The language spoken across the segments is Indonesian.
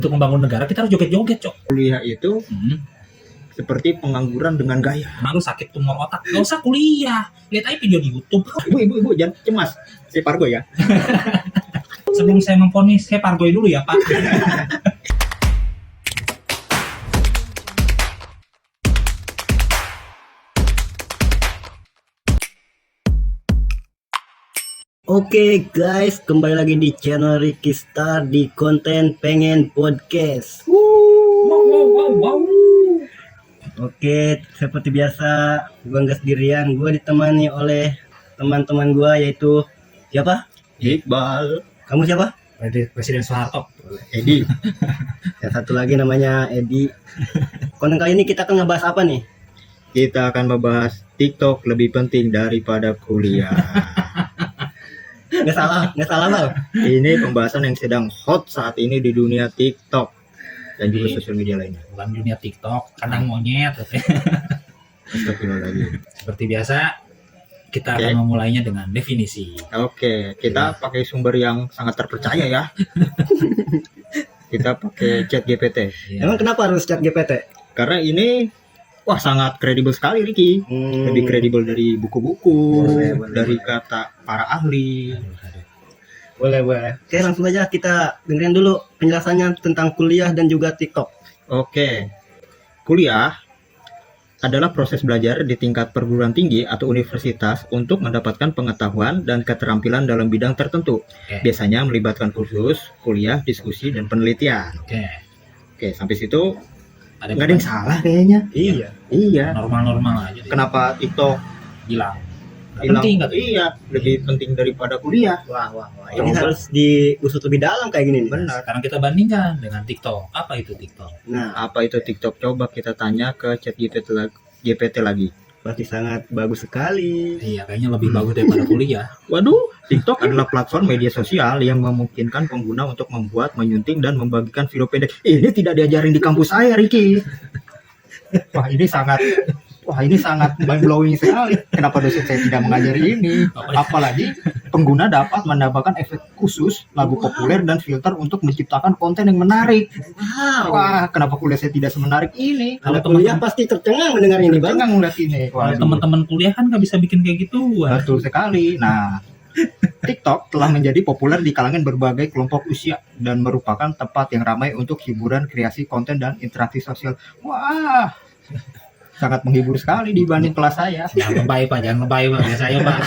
Untuk membangun negara kita harus joget-joget, Cok. Kuliah itu seperti pengangguran dengan gaya. Emang lu sakit tumor otak, gak usah kuliah. Lihat aja video di YouTube. Ibu, jangan cemas. Saya Pargo ya. Sebelum saya memvonis, saya pargoi dulu ya, Pak. Oke guys, kembali lagi di channel Ricky Star di konten Pengen Podcast. Wow. Oke, seperti biasa gue nggak sendirian, gue ditemani oleh teman-teman gue yaitu siapa? Iqbal. Kamu siapa? Presiden Soeharto. Edi. Yang satu lagi namanya Edi. Konten kali ini kita akan ngebahas apa nih? Kita akan membahas TikTok lebih penting daripada kuliah. Nggak salah Bal. Ini pembahasan yang sedang hot saat ini di dunia TikTok dan juga sosial media lainnya. Bukan dunia TikTok, kandang monyet. Astagfirullahaladzim. Seperti biasa, kita akan memulainya dengan definisi. Oke, kita pakai sumber yang sangat terpercaya ya. Kita pakai ChatGPT. Ya. Emang kenapa harus chat GPT? Karena ini sangat kredibel sekali Ricky. Lebih kredibel dari buku-buku, Boleh. dari kata para ahli. Boleh. Oke, langsung aja kita dengerin dulu penjelasannya tentang kuliah dan juga TikTok. Oke. Kuliah adalah proses belajar di tingkat perguruan tinggi atau universitas untuk mendapatkan pengetahuan dan keterampilan dalam bidang tertentu. Oke. Biasanya melibatkan kursus, kuliah, diskusi, dan penelitian. Oke, sampai situ Ada nggak ada yang salah kayaknya. Iya. normal aja. Kenapa TikTok Hilang? hilang? Penting nggak tuh? Iya, lebih penting daripada kuliah. Wah. Ini harus diusut lebih dalam kayak gini nih. Benar. Sekarang kita bandingkan dengan TikTok. Apa itu TikTok? Nah, Apa itu TikTok? Coba kita tanya ke GPT lagi. berarti sangat bagus sekali. Iya, kayaknya lebih bagus daripada kuliah. Waduh, TikTok adalah platform media sosial yang memungkinkan pengguna untuk membuat, menyunting, dan membagikan video pendek. Ini tidak diajarin di kampus saya, Ricky. Ini sangat mind blowing sekali. Kenapa dosen saya tidak mengajari ini? Apalagi pengguna dapat mendapatkan efek khusus, lagu populer, dan filter untuk menciptakan konten yang menarik. Wah, kenapa kuliah saya tidak semenarik ini? Kalau kuliah pasti tercengang mendengar ini, Bang. Jangan ngeliat ini. Kalau teman-teman kuliah kan nggak bisa bikin kayak gitu. Betul sekali. Nah, TikTok telah menjadi populer di kalangan berbagai kelompok usia dan merupakan tempat yang ramai untuk hiburan, kreasi konten, dan interaksi sosial. Wah, sangat menghibur sekali dibanding kelas saya. Jangan lebay Pak. Ya saya Pak.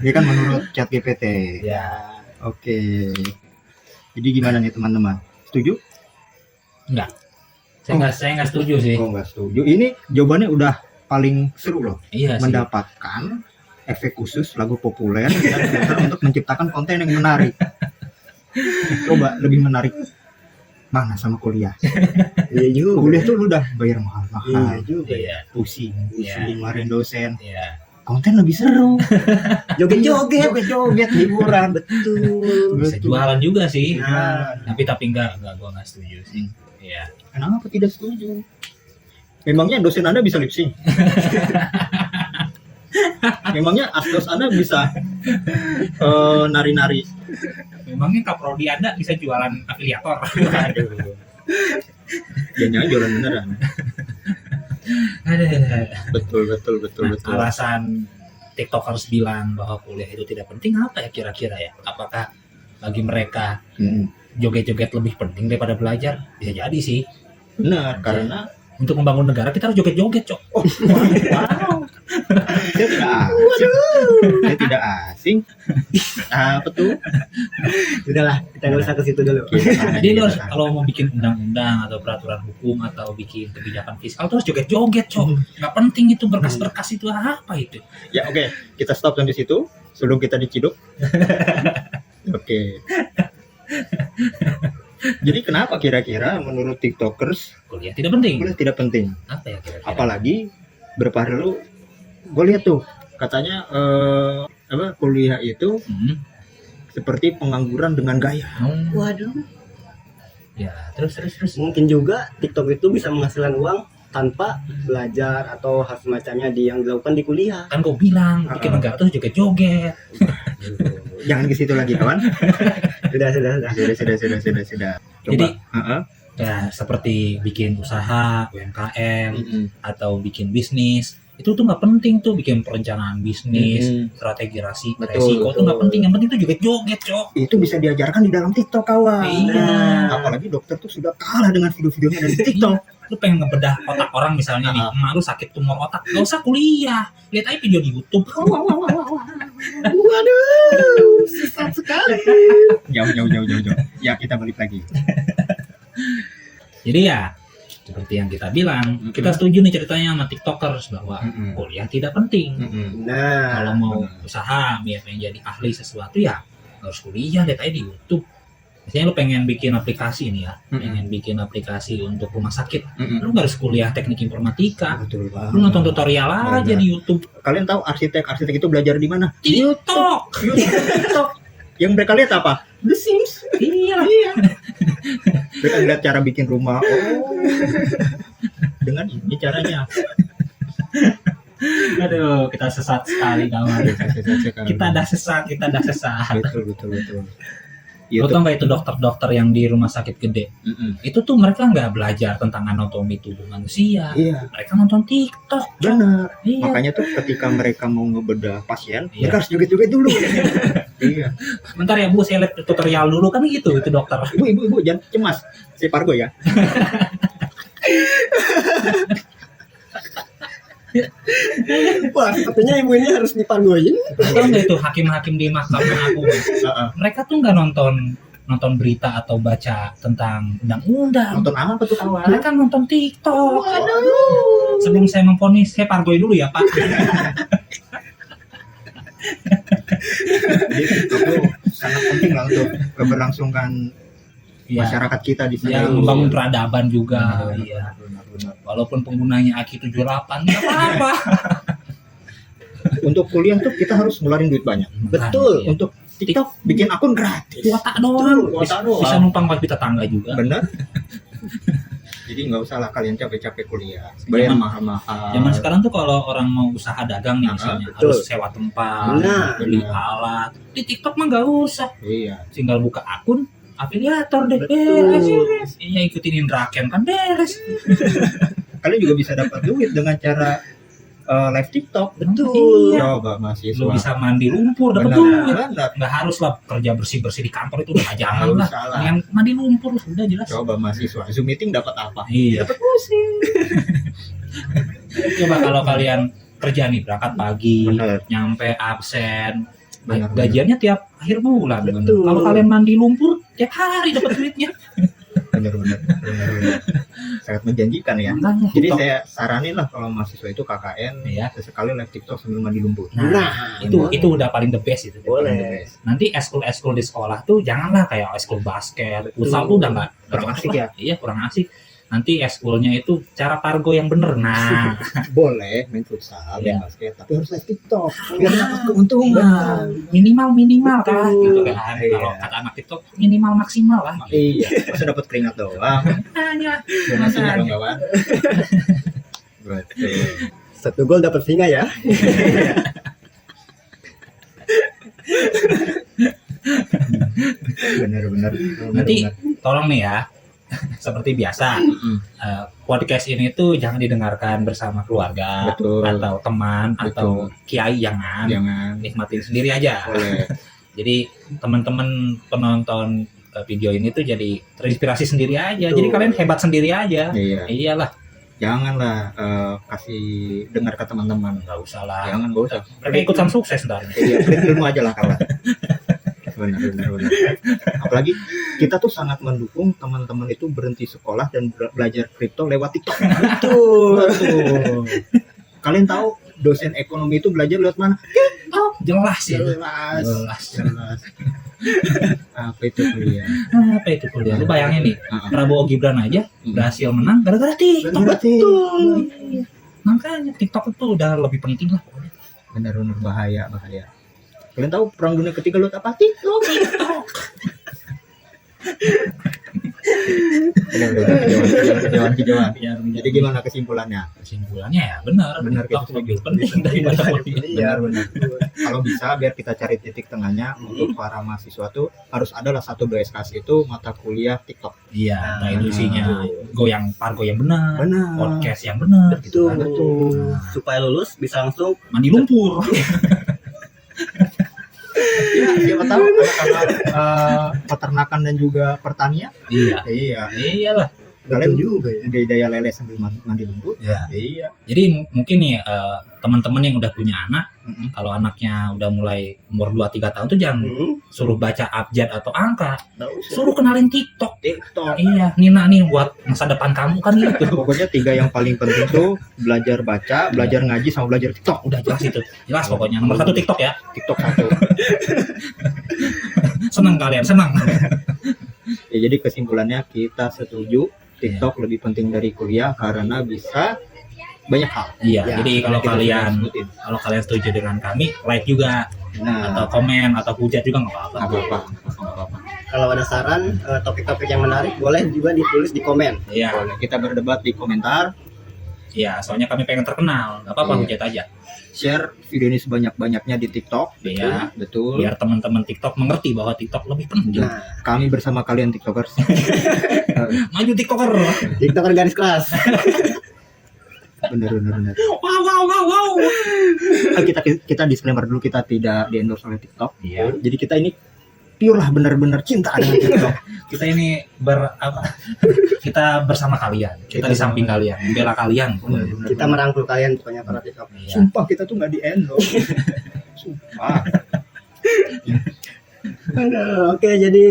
Ini kan menurut ChatGPT. Ya, Oke. Jadi gimana nih teman-teman? Setuju? enggak. Saya nggak setuju sih. Oh, nggak setuju. Ini jawabannya udah paling seru loh. Iya sih. Mendapatkan efek khusus, lagu populer, dan filter untuk menciptakan konten yang menarik. Coba lebih menarik mana sama kuliah? Iya juga. Kuliah tuh lu udah bayar mahal-mahal, Iya juga. Iya. pusing, Iya. kemarin dosen. Iya. Konten lebih seru, Joget-joget. joget-joget, hiburan. Betul. Bisa jualan juga sih. Nah. Tapi enggak gua nggak setuju sih. Iya. Kenapa tidak setuju? Memangnya dosen Anda bisa lip sync? Memangnya asdos Anda bisa nari-nari? Memangnya kaprodi Anda bisa jualan afiliator? Aduh. Jangan jualan beneran. Betul. Alasan TikTok harus bilang bahwa kuliah itu tidak penting apa ya kira-kira ya? Apakah bagi mereka joget-joget lebih penting daripada belajar? Bisa jadi sih. Benar, karena Untuk membangun negara kita harus joget-joget, Cok. wow. Saya tidak asing. Apa tuh? Udahlah, kita nggak usah ke situ dulu. Jadi lu harus kalau mau bikin undang-undang atau peraturan hukum atau bikin kebijakan fiskal tuh harus joget-joget, Cok. Nggak penting itu berkas-berkas itu apa itu? Ya oke, kita stop sampai situ sebelum kita diciduk. Oke. Jadi kenapa kira-kira menurut TikTokers Kuliah tidak penting. kuliah tidak penting? Apa ya kira-kira? Apalagi beberapa hari lalu gue lihat tuh katanya kuliah itu seperti pengangguran dengan gaya. Waduh. Ya, terus. Mungkin juga TikTok itu bisa menghasilkan uang tanpa belajar atau hal semacamnya yang dilakukan di kuliah. Kan gue bilang bikin negara tuh joget-joget. Jangan ke situ lagi kawan. Sudah. Sudah. Jadi Heeh. ya seperti bikin usaha UMKM Mm-mm. atau bikin bisnis itu tuh nggak penting tuh bikin perencanaan bisnis, Mm-mm. strategi Betul, resiko tuh nggak penting. Yang penting tuh joget-joget, Cok. Itu bisa diajarkan di dalam TikTok, kawan. Iya. Apalagi dokter tuh sudah kalah dengan video-videonya dari TikTok. Lu pengen ngebedah otak orang misalnya nih, emak lu sakit tumor otak, gak usah kuliah, lihat aja video di YouTube. Waduh, sesat sekali. Jauh. Ya, kita balik lagi. Jadi ya seperti yang kita bilang, kita setuju nih ceritanya sama tiktokers bahwa kuliah tidak penting. Nah, Kalau mau usaha, biar pengen jadi ahli sesuatu ya nggak harus kuliah, lihat aja di YouTube. Misalnya lu pengen bikin aplikasi nih ya, pengen bikin aplikasi untuk rumah sakit, lu nggak harus kuliah teknik informatika, Betul banget. lu nonton tutorial aja di YouTube. Kalian tahu arsitek itu belajar di mana? TikTok. TikTok. Yang mereka lihat apa? The Sims. Iya. Mereka lihat cara bikin rumah. Oh. Dengan ini caranya. Aduh, kita sesat sekali kawan. Kita dah sesat. Betul. Lo tau nggak itu dokter-dokter yang di rumah sakit gede? Itu tuh mereka nggak belajar tentang anatomi tubuh manusia. Iya, Mereka nonton TikTok. benar. Iya. Makanya tuh ketika mereka mau ngebedah pasien, Iya. mereka harus joget-joget dulu. Iya. Bentar ya Bu, saya lihat tutorial dulu kan gitu itu dokter. Ibu, jangan cemas. Si Pargo ya. wah, sepertinya ibu ini harus dipanduin. Tahu nggak itu hakim-hakim di Mahkamah Agung? Mereka tuh nggak nonton berita atau baca tentang undang-undang. Nonton apa tuh kawan? Mereka nonton TikTok. Sebelum saya memvonis, saya pargoi dulu ya Pak. Jadi itu sangat penting lah untuk keberlangsungan Iya. masyarakat kita di sini. Ya, membangun peradaban juga. Benar. Iya. Walaupun penggunanya Aki 78 nggak apa-apa. Untuk kuliah tuh kita harus ngeluarin duit banyak. Betul. Iya. Untuk TikTok bikin akun gratis. Kuota doang. Kuota Bisa, doang. bisa numpang wifi tetangga juga. Bener. Jadi nggak usah lah kalian capek-capek kuliah. Bayar Zaman- mahal-mahal. Zaman sekarang tuh kalau orang mau usaha dagang nih Ah, misalnya betul. harus sewa tempat, Nah, beli benar. alat. Di TikTok mah nggak usah, Iya. tinggal buka akun afiliator deh. Betul. Beres. Iya, ikutin Indra Ken kan beres. Kalian juga bisa dapat duit dengan cara live TikTok. Betul. Iya. Coba mahasiswa. Lu bisa mandi lumpur dapat Benar, duit. benar. Nggak harus lah kerja bersih-bersih di kantor itu udah jangan Nggak lah. usah lah. Yang mandi lumpur sudah jelas. Coba mahasiswa Zoom meeting dapat apa? Iya. Dapat pusing. Coba kalau kalian kerja nih berangkat pagi, Benar. nyampe absen, Benar, gajiannya tiap akhir bulan. Betul. Kalau kalian mandi lumpur tiap hari dapat duitnya. Benar. Sangat menjanjikan ya. Makanya Jadi TikTok. saya saranin lah kalau mahasiswa itu KKN, Iya. sesekali live TikTok sambil mandi lumpur. Nah, itu udah paling the best itu. Boleh. Nanti eskul di sekolah tuh janganlah kayak eskul basket, futsal tuh udah nggak Kurang cocok asik lah. ya? Iya, kurang asik. Nanti eskulnya itu cara pargo yang bener. Nah, Boleh main futsal, main Iya. basket, tapi harus live TikTok biar dapat keuntungan. minimal kan gitu kan. Iya. Kalau kata anak TikTok minimal maksimal lah. Iya, masa dapat keringat doang. Hanya Donasinya dong kawan. Betul. Satu gol dapat singa ya. Benar. Nanti tolong nih ya, seperti biasa podcast ini tuh jangan didengarkan bersama keluarga Betul. atau teman Betul. atau kiai, jangan Jangan. nikmatin sendiri aja. Boleh. Jadi teman-teman penonton video ini tuh jadi terinspirasi sendiri aja. Betul. Jadi kalian hebat sendiri aja. Iya. Iyalah, Janganlah kasih dengar ke teman-teman. nggak usah lah. Jangan, nggak usah. Mereka ikutan sukses ntar. Iya, pelit ilmu aja lah kawan. Benar. Apalagi kita tuh sangat mendukung teman-teman itu berhenti sekolah dan belajar kripto lewat TikTok. Betul. Kalian tahu dosen ekonomi itu belajar lewat mana? Jelas ya. Jelas. Apa itu kuliah? Apa itu kuliah? Lu bayangin nih, Ah, ah. Prabowo Gibran aja berhasil menang gara-gara TikTok. Betul. Makanya TikTok itu udah lebih penting lah. Benar bahaya. Kalian tahu perang dunia ketiga lewat apa? TikTok. Kejauhan. Biar Jadi gimana kesimpulannya? kesimpulannya ya benar Kita TikTok lebih penting daripada kuliah. Benar. Kalau bisa biar kita cari titik tengahnya untuk para mahasiswa tuh harus adalah 1-2 SKS itu mata kuliah TikTok. Iya, nah itu isinya goyang benar, Benar. podcast yang benar gitu kan. Betul. Supaya lulus bisa langsung Mandi lumpur. Ya, siapa tahu anak-anak peternakan dan juga pertanian. Iya. Iyalah. Kalian juga ya. gaya lele sambil mandi lumpur. Ya. Iya. Jadi mungkin nih teman-teman yang udah punya anak, Mm-mm. kalau anaknya udah mulai umur 2-3 tahun tuh jangan suruh baca abjad atau angka, Nggak usah. suruh kenalin TikTok. TikTok. Iya, Nina nih buat masa depan kamu kan gitu. Pokoknya 3 yang paling penting tuh belajar baca, belajar ngaji, sama belajar TikTok. Udah jelas itu, jelas pokoknya. Nomor 1 TikTok ya. TikTok 1. Senang kalian, senang. Ya, jadi kesimpulannya kita setuju TikTok lebih penting dari kuliah karena bisa banyak hal. Iya, Ya, jadi kalau Kita kalian sudah sebutin. setuju dengan kami, like juga Nah, atau komen atau hujat juga nggak apa-apa. nggak apa-apa. Kalau ada saran topik-topik yang menarik boleh juga ditulis di komen. Iya, Boleh kita berdebat di komentar, iya, soalnya kami pengen terkenal, nggak apa-apa Iya. hujat aja. share video ini sebanyak-banyaknya di TikTok. Iya. Betul. Biar teman-teman TikTok mengerti bahwa TikTok lebih penting. Nah, Kami bersama kalian TikTokers. Maju TikToker. TikToker garis keras. bener. Wow. Kita disclaimer dulu, kita tidak di endorse oleh TikTok. Iya. Jadi kita ini pure lah, benar-benar cinta dengan TikTok. Kita ini kita bersama kalian. Kita di samping kalian, membela kalian. Kita merangkul kalian pokoknya para TikTok. Iya. Sumpah kita tuh nggak di endorse. Sumpah. Aduh, oke, jadi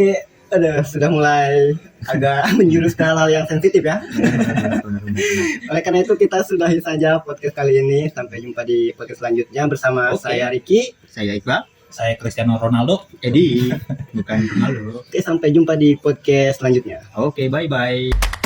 sudah mulai agak menjurus ke hal yang sensitif ya. Benar. Oleh karena itu kita sudahi saja podcast kali ini. Sampai jumpa di podcast selanjutnya bersama Oke. saya Ricky. Saya Iqbal. Saya Cristiano Ronaldo. Edi, bukan Ronaldo. Oke, sampai jumpa di podcast selanjutnya. Oke, bye-bye.